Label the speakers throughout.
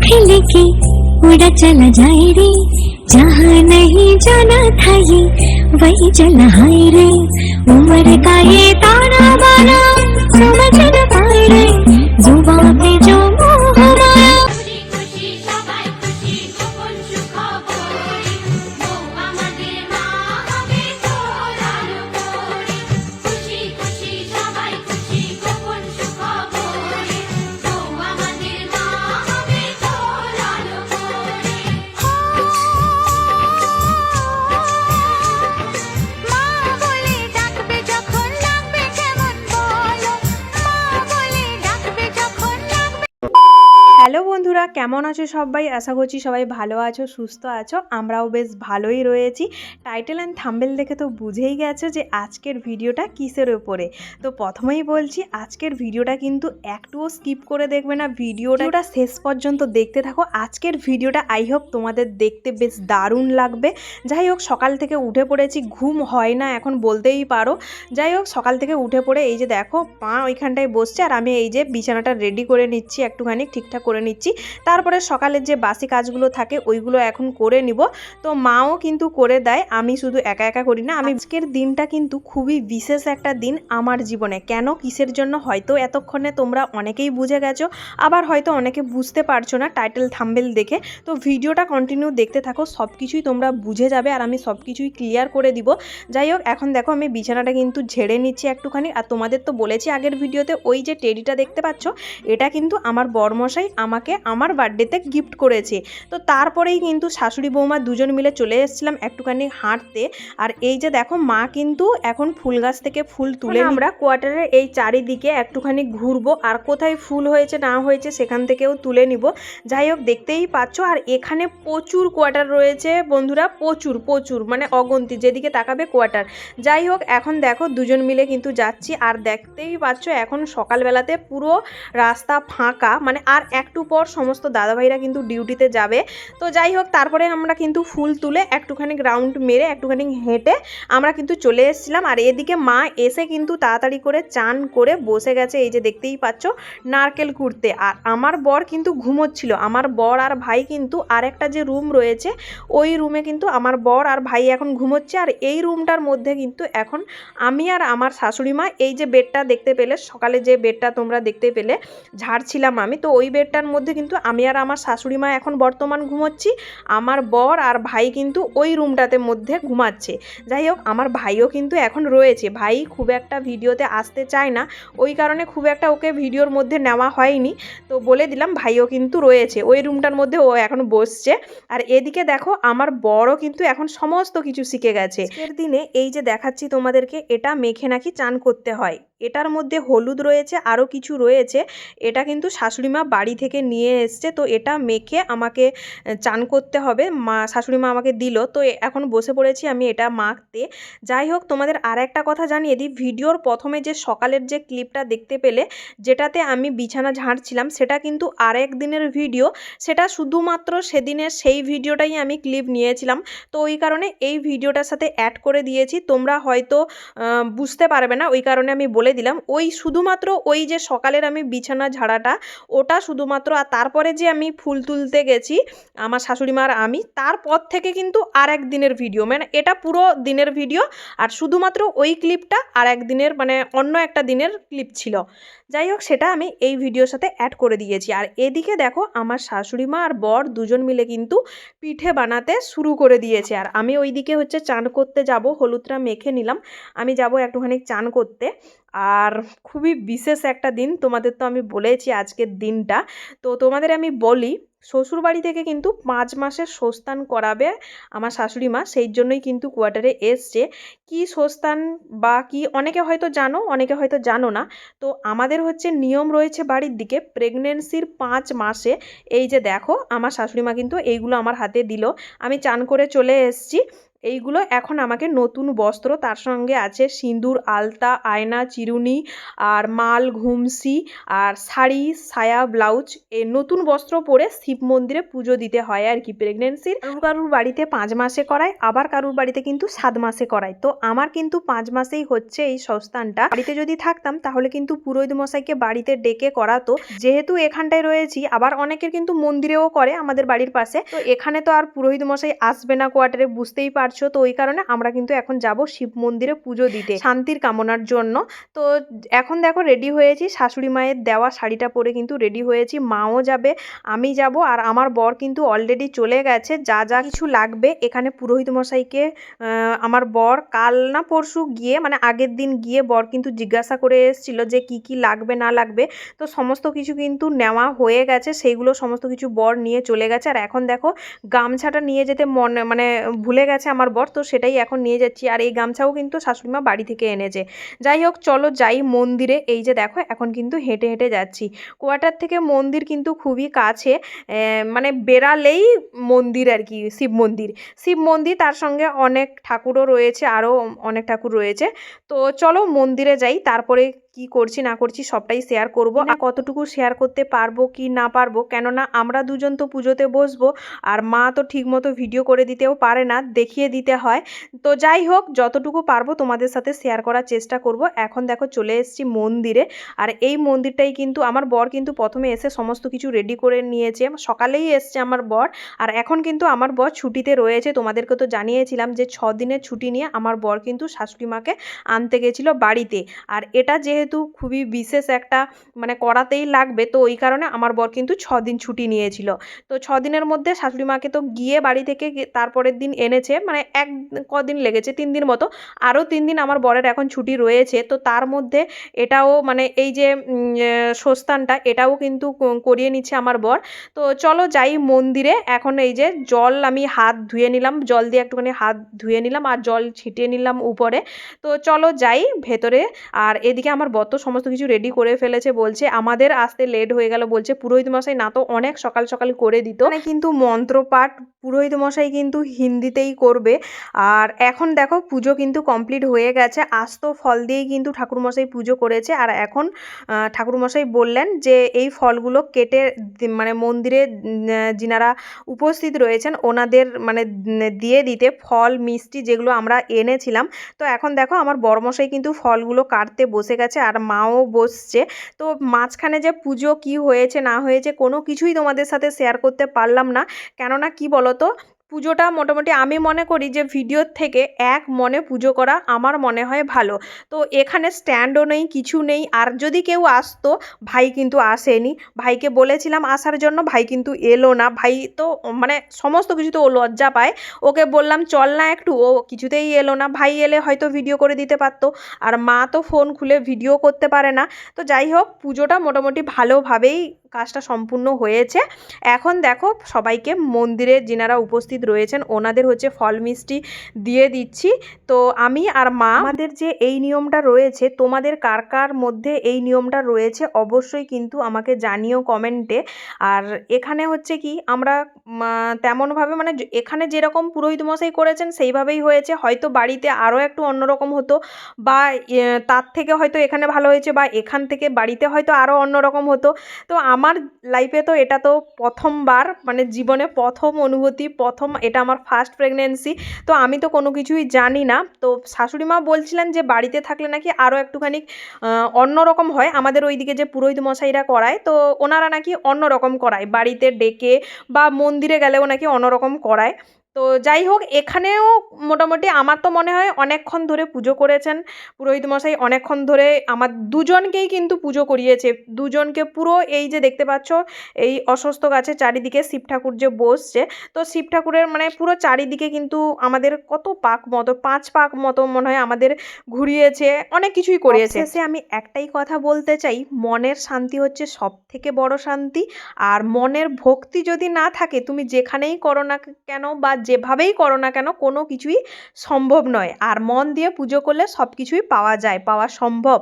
Speaker 1: भी लेके उड़ा चला जाए रे, जहाँ नहीं जाना था ये वही चला हाय रे। उम्र का ये ताना बाना समझ न पाए रे, जुबां पे जो मोह माया।
Speaker 2: হ্যালো বন্ধুরা, কেমন আছো সবাই? আশা করছি সবাই ভালো আছো, সুস্থ আছো। আমরাও বেশ ভালোই রয়েছি। টাইটেল অ্যান্ড থাম্বনেল দেখে তো বুঝেই গেছো যে আজকের ভিডিওটা কিসের ওপরে। তো প্রথমেই বলছি, আজকের ভিডিওটা কিন্তু একটুও স্কিপ করে দেখবে না, ভিডিওটা শেষ পর্যন্ত দেখতে থাকো। আজকের ভিডিওটা আই হোপ তোমাদের দেখতে বেশ দারুণ লাগবে। যাই হোক, সকাল থেকে উঠে পড়েছি, ঘুম হয় না এখন বলতেই পারো। যাই হোক, সকাল থেকে উঠে পড়ে এই যে দেখো মা ওইখানটায় বসছে আর আমি এই যে বিছানাটা রেডি করে নিচ্ছি, একটুখানি ঠিকঠাক করে নিচ্ছি। তারপরে সকালের যে বাসি কাজগুলো থাকে ওইগুলো এখন করে নিব। তো মাও কিন্তু করে দেয়, আমি শুধু একা একা করি না। আজকের দিনটা কিন্তু খুবই বিশেষ একটা দিন আমার জীবনে। কেন, কিসের জন্য, হয়তো এতক্ষণে তোমরা অনেকেই বুঝে গেছো, আবার হয়তো অনেকে বুঝতে পারছো না টাইটেল থাম্বনেল দেখে। তো ভিডিওটা কন্টিনিউ দেখতে থাকো, সব কিছুই তোমরা বুঝে যাবে আর আমি সব কিছুই ক্লিয়ার করে দিব। যাই হোক, এখন দেখো আমি বিছানাটা কিন্তু ঝেড়ে নিচ্ছি একটুখানি। আর তোমাদের তো বলেছি আগের ভিডিওতে, ওই যে টেডিটা দেখতে পাচ্ছ এটা কিন্তু আমার বরমশাই আমাকে আমার বার্থডেতে গিফট করেছে। তো তারপরেই কিন্তু শাশুড়ি বৌমা দুজন মিলে চলে এসেছিলাম একটুখানি হাঁটতে। আর এই যে দেখো মা কিন্তু এখন ফুল গাছ থেকে ফুল তুলে আমরা কোয়ার্টারের এই চারিদিকে একটুখানি ঘুরবো, আর কোথায় ফুল হয়েছে না হয়েছে সেখান থেকেও তুলে নিব। যাই হোক, দেখতেই পাচ্ছ। আর এখানে প্রচুর কোয়ার্টার রয়েছে বন্ধুরা, প্রচুর প্রচুর, মানে অগন্তি, যেদিকে তাকাবে কোয়ার্টার। যাই হোক, এখন দেখো দুজন মিলে কিন্তু যাচ্ছি। আর দেখতেই পাচ্ছ এখন সকালবেলাতে পুরো রাস্তা ফাঁকা, মানে আর একটু পর সমস্ত দাদাভাইরা কিন্তু ডিউটিতে যাবে। তো যাই হোক, তারপরে আমরা কিন্তু ফুল তুলে একটুখানি রাউন্ড মেরে একটুখানি হেঁটে আমরা কিন্তু চলে এসেছিলাম। আর এদিকে মা এসে কিন্তু তাড়াতাড়ি করে চান করে বসে গেছে, এই যে দেখতেই পাচ্ছ, নারকেল কুড়তে। আর আমার বর কিন্তু ঘুমোচ্ছিল। আমার বর আর ভাই কিন্তু আরেকটা যে রুম রয়েছে ওই রুমে কিন্তু আমার বর আর ভাই এখন ঘুমোচ্ছে। আর এই রুমটার মধ্যে কিন্তু এখন আমি আর আমার শাশুড়ি মা, এই যে বেডটা দেখতে পেলে সকালে, যে বেডটা তোমরা দেখতে পেলে ঝাড়ছিলাম আমি, তো ওই বেডটার মধ্যে কিন্তু আমি আর আমার শাশুড়ি মা এখন বর্তমান ঘুমোচ্ছি। আমার বর আর ভাই কিন্তু ওই রুমটাতে মধ্যে ঘুমাচ্ছে। যাই হোক, আমার ভাইও কিন্তু এখন রয়েছে। ভাই খুব একটা ভিডিওতে আসতে চায় না, ওই কারণে খুব একটা ওকে ভিডিওর মধ্যে নেওয়া হয়নি। তো বলে দিলাম, ভাইও কিন্তু রয়েছে ওই রুমটার মধ্যে, ও এখন বসছে। আর এদিকে দেখো আমার বড়ও কিন্তু এখন সমস্ত কিছু শিখে গেছে। এর দিনে এই যে দেখাচ্ছি তোমাদেরকে, এটা মেখে নাকি চান করতে হয়। এটার মধ্যে হলুদ রয়েছে, আরও কিছু রয়েছে। এটা কিন্তু শাশুড়ি মা বাড়ি থেকে নিয়ে এসছে। তো এটা মেখে আমাকে চান করতে হবে, শাশুড়ি মা আমাকে দিল। তো এখন বসে পড়েছি আমি এটা মাখতে। যাই হোক, তোমাদের আর একটা কথা জানিয়ে দিই, ভিডিওর প্রথমে যে সকালের যে ক্লিপটা দেখতে পেলে, যেটাতে আমি বিছানা ঝাড়ছিলাম, সেটা কিন্তু আরেক দিনের ভিডিও। সেটা শুধুমাত্র সেদিনের সেই ভিডিওটাই আমি ক্লিপ নিয়েছিলাম। তো ওই কারণে এই ভিডিওটার সাথে অ্যাড করে দিয়েছি। তোমরা হয়তো বুঝতে পারবে না, ওই কারণে আমি বলে দিলাম। ওই শুধুমাত্র ওই যে সকালের আমি বিছানা ঝাড়াটা, ওটা শুধুমাত্র। আর তারপরে যে আমি ফুল তুলতে গেছি আমার শাশুড়ি মার আমি, তারপর থেকে কিন্তু আর এক দিনের ভিডিও, মানে এটা পুরো দিনের ভিডিও। আর শুধুমাত্র ওই ক্লিপটা আর একদিনের, মানে অন্য একটা দিনের ক্লিপ ছিল। যাই হোক, সেটা আমি এই ভিডিওর সাথে অ্যাড করে দিয়েছি। আর এদিকে দেখো আমার শাশুড়ি মা আর বর দুজন মিলে কিন্তু পিঠে বানাতে শুরু করে দিয়েছে। আর আমি ওইদিকে হচ্ছে চান করতে যাব, হলুদটা মেখে নিলাম, আমি যাব একটুখানি চান করতে। আর খুবই বিশেষ একটা দিন, তোমাদের তো আমি বলেছি আজকের দিনটা। তো তোমাদের আমি বলি, শ্বশুরবাড়ি থেকে কিন্তু 5 মাসের স্বস্থান করাবে আমার শাশুড়ি মা, সেই জন্যই কিন্তু কোয়ার্টারে এসছে। কি স্বস্থান বা কি, অনেকে হয়তো জানো, অনেকে হয়তো জানো না। তো আমাদের হচ্ছে নিয়ম রয়েছে বাড়ির দিকে, প্রেগনেন্সির 5 মাসে এই যে দেখো আমার শাশুড়ি মা কিন্তু এইগুলো আমার হাতে দিল। আমি চান করে চলে এসেছি। এইগুলো এখন আমাকে নতুন বস্ত্র, তার সঙ্গে আছে সিঁদুর, আলতা, আয়না, চিরুনি আর মাল, ঘুমসি আর শাড়ি, সায়া, ব্লাউজ, এই নতুন বস্ত্র পরে শিব মন্দিরে পুজো দিতে হয় আর কি প্রেগনেন্সির। কারুর বাড়িতে 5 মাসে করায়, আবার কারুর বাড়িতে কিন্তু 7 মাসে করায়। তো আমার কিন্তু 5 মাসেই হচ্ছে এই সংস্থানটা। বাড়িতে যদি থাকতাম তাহলে কিন্তু পুরোহিত মশাইকে বাড়িতে ডেকে করাতো। যেহেতু এখানটায় রয়েছি, আবার অনেকের কিন্তু মন্দিরেও করে আমাদের বাড়ির পাশে, তো এখানে তো আর পুরোহিত মশাই আসবে না কোয়ার্টারে, বুঝতেই পারছো। তো ওই কারণে আমরা কিন্তু এখন যাব শিব মন্দিরে পুজো দিতে শান্তির কামনার জন্য। তো এখন দেখো রেডি হয়েছি, শাশুড়ি মায়ের দেওয়া শাড়িটা পরে কিন্তু রেডি হয়েছি। মাও যাবে, আমি যাব, আর আমার বর কিন্তু অলরেডি চলে গেছে। যা যা কিছু লাগবে এখানে পুরোহিত মশাইকে আমার বর কাল না পরশু গিয়ে, মানে আগের দিন গিয়ে বর কিন্তু জিজ্ঞাসা করে এসেছিল যে কি কি লাগবে না লাগবে। তো সমস্ত কিছু কিন্তু নেওয়া হয়ে গেছে, সেইগুলো সমস্ত কিছু বর নিয়ে চলে গেছে। আর এখন দেখো গামছাটা নিয়ে যেতে মানে ভুলে গেছে আমার বর, তো সেটাই এখন নিয়ে যাচ্ছি। আর এই গামছাও কিন্তু শাশুড়িমা বাড়ি থেকে এনেছে। যাই হোক চলো যাই মন্দিরে। এই যে দেখো এখন কিন্তু হেঁটে হেঁটে যাচ্ছি। কোয়ার্টার থেকে মন্দির কিন্তু খুবই কাছে, মানে বেরালেই মন্দির আর কি, শিব মন্দির। শিব মন্দির, তার সঙ্গে অনেক ঠাকুরও রয়েছে, আরও অনেক ঠাকুর রয়েছে। তো চলো মন্দিরে যাই, তারপরে কি করছি না করছি সবটাই শেয়ার করব। আর কতটুকু শেয়ার করতে পারবো কি না পারবো, কেননা আমরা দুজন তো পুজোতে বসবো, আর মা তো ঠিকমতো ভিডিও করে দিতেও পারে না, দেখিয়ে দিতে হয়। তো যাই হোক যতটুকু পারবো তোমাদের সাথে শেয়ার করার চেষ্টা করব। এখন দেখো চলে এসেছি মন্দিরে, আর এই মন্দিরটাই কিন্তু আমার বর কিন্তু প্রথমে এসে সমস্ত কিছু রেডি করে নিয়েছে, সকালেই এসছে আমার বর। আর এখন কিন্তু আমার বর ছুটিতে রয়েছে, তোমাদেরকে তো জানিয়েছিলাম যে 6 দিনের ছুটি নিয়ে আমার বর কিন্তু শাশুড়ি মাকে আনতে গেছিলো বাড়িতে। আর এটা যেহেতু খুবই বিশেষ একটা, মানে করাতেই লাগবে, তো ওই কারণে আমার বর কিন্তু 6 দিন ছুটি নিয়েছিল। তো 6 দিনের মধ্যে শাশুড়ি মাকে তো গিয়ে বাড়ি থেকে তারপরের দিন এনেছে, মানে কদিন লেগেছে, 3 দিন মতো। আরও 3 দিন আমার বরের এখন ছুটি রয়েছে। তো তার মধ্যে এটাও, মানে এই যে স্বস্থানটা, এটাও কিন্তু করিয়ে নিচ্ছে আমার বর। তো চলো যাই মন্দিরে। এখন এই যে জল, আমি হাত ধুয়ে নিলাম, জল দিয়ে একটুখানি হাত ধুয়ে নিলাম আর জল ছিটিয়ে নিলাম উপরে। তো চলো যাই ভেতরে। আর এদিকে আমার বর তো সমস্ত কিছু রেডি করে ফেলেছে, বলছে আমাদের আসতে লেট হয়ে গেল, বলছে পুরোহিত মশাই না তো অনেক সকাল সকাল করে দিত, মানে কিন্তু মন্ত্রপাঠ পুরোহিত মশাই কিন্তু হিন্দিতেই করবে। আর এখন দেখো পুজো কিন্তু কমপ্লিট হয়ে গেছে, আস্ত ফল দিয়েই কিন্তু ঠাকুরমশাই পুজো করেছে। আর এখন ঠাকুরমশাই বললেন যে এই ফলগুলো কেটে মানে মন্দিরে যিনারা উপস্থিত রয়েছেন ওনাদের মানে দিয়ে দিতে, ফল মিষ্টি যেগুলো আমরা এনেছিলাম। তো এখন দেখো আমার বড়মশাই কিন্তু ফলগুলো কাটতে বসে গেছে, আর মাও বসছে। তো মাঝখানে যে পুজো কি হয়েছে না হয়েছে কোনো কিছুই তোমাদের সাথে শেয়ার করতে পারলাম না, কেননা কি বলতো, পুজোটা মোটামুটি আমি মনে করি যে ভিডিওর থেকে এক মনে পুজো করা আমার মনে হয় ভালো। তো এখানে স্ট্যান্ডও নেই, কিছু নেই। আর যদি কেউ আসতো, ভাই কিন্তু আসেনি, ভাইকে বলেছিলাম আসার জন্য, ভাই কিন্তু এলো না। ভাই তো মানে সমস্ত কিছুতে ও লজ্জা পায়, ওকে বললাম চল না একটু, ও কিছুতেই এলো না। ভাই এলে হয়তো ভিডিও করে দিতে পারতো, আর মা তো ফোন খুলে ভিডিও করতে পারে না। তো যাই হোক পুজোটা মোটামুটি ভালোভাবেই কাজটা সম্পূর্ণ হয়েছে। এখন দেখো সবাইকে মন্দিরে যিনারা উপস্থিত রয়েছেন ওনাদের হচ্ছে ফল মিষ্টি দিয়ে দিচ্ছি। তো আমি আর মা, আমাদের যে এই নিয়মটা রয়েছে, তোমাদের কার কার মধ্যে এই নিয়মটা রয়েছে অবশ্যই কিন্তু আমাকে জানিও কমেন্টে। আর এখানে হচ্ছে কি আমরা তেমনভাবে, মানে এখানে যেরকম পুরোহিত মশাই করেছেন সেইভাবেই হয়েছে, হয়তো বাড়িতে আরও একটু অন্যরকম হতো, বা তার থেকে হয়তো এখানে ভালো হয়েছে, বা এখান থেকে বাড়িতে হয়তো আরও অন্যরকম হতো। তো আমার লাইফে তো এটা তো প্রথমবার, মানে জীবনে প্রথম অনুভূতি, প্রথম, এটা আমার ফার্স্ট প্রেগনেন্সি। তো আমি তো কোনো কিছুই জানি না। তো শাশুড়ি মা বলছিলেন যে বাড়িতে থাকলে নাকি আরও একটুখানি অন্যরকম হয়, আমাদের ওইদিকে যে পুরোহিত মশাইরা করায় তো ওনারা নাকি অন্যরকম করায়, বাড়িতে ডেকে বা মন্দিরে গেলেও নাকি অন্যরকম করায়। তো যাই হোক এখানেও মোটামুটি আমার তো মনে হয় অনেকক্ষণ ধরে পুজো করেছেন পুরোহিত মশাই, অনেকক্ষণ ধরে আমার দুজনকেই কিন্তু পুজো করিয়েছে, দুজনকে পুরো। এই যে দেখতে পাচ্ছ এই অশ্বত্থ গাছের চারিদিকে শিব ঠাকুর যে বসছে, তো শিব ঠাকুরের মানে পুরো চারিদিকে কিন্তু আমাদের কত পাক মতো, 5 পাক মতো মনে হয় আমাদের ঘুরিয়েছে, অনেক কিছুই করিয়েছে। শেষে আমি একটাই কথা বলতে চাই, মনের শান্তি হচ্ছে সব থেকে বড় শান্তি। আর মনের ভক্তি যদি না থাকে, তুমি যেখানেই করো না কেন বা যেভাবেই করো না কেন কোনো কিছুই সম্ভব নয়, আর মন দিয়ে পুজো করলে সব কিছুই পাওয়া যায়, পাওয়া সম্ভব।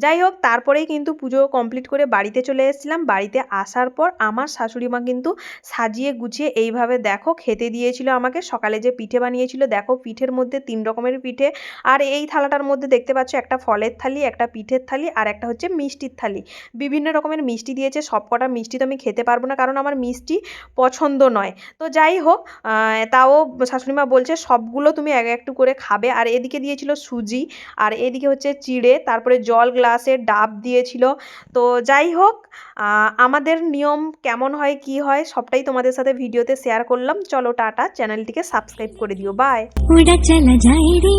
Speaker 2: যাই হোক, তারপরেই কিন্তু পুজো কমপ্লিট করে বাড়িতে চলে এসেছিলাম। বাড়িতে আসার পর আমার শাশুড়ি মা কিন্তু সাজিয়ে গুছিয়ে এইভাবে দেখো খেতে দিয়েছিল আমাকে। সকালে যে পিঠে বানিয়েছিল, দেখো পিঠের মধ্যে 3 রকমের পিঠে, আর এই থালাটার মধ্যে দেখতে পাচ্ছ একটা ফলের থালি, একটা পিঠের থালি, আর একটা হচ্ছে মিষ্টির থালি। বিভিন্ন রকমের মিষ্টি দিয়েছে। সব কটা মিষ্টি তো আমি খেতে পারবো না, কারণ আমার মিষ্টি পছন্দ নয়। তো যাই হোক, তাও শাশুড়িমা বলছে সবগুলো তুমি এক একটু করে খাবে। আর এদিকে দিয়েছিল সুজি, আর এদিকে হচ্ছে চিড়ে, তারপরে জল গ্লাসে ডাব দিয়েছিল। তো যাই হোক, আমাদের নিয়ম কেমন হয় কি হয় সবটাই তোমাদের সাথে ভিডিওতে শেয়ার করলাম। চলো টাটা, চ্যানেলটিকে সাবস্ক্রাইব করে দিও, বাই।
Speaker 1: उड़ा चला जाए रे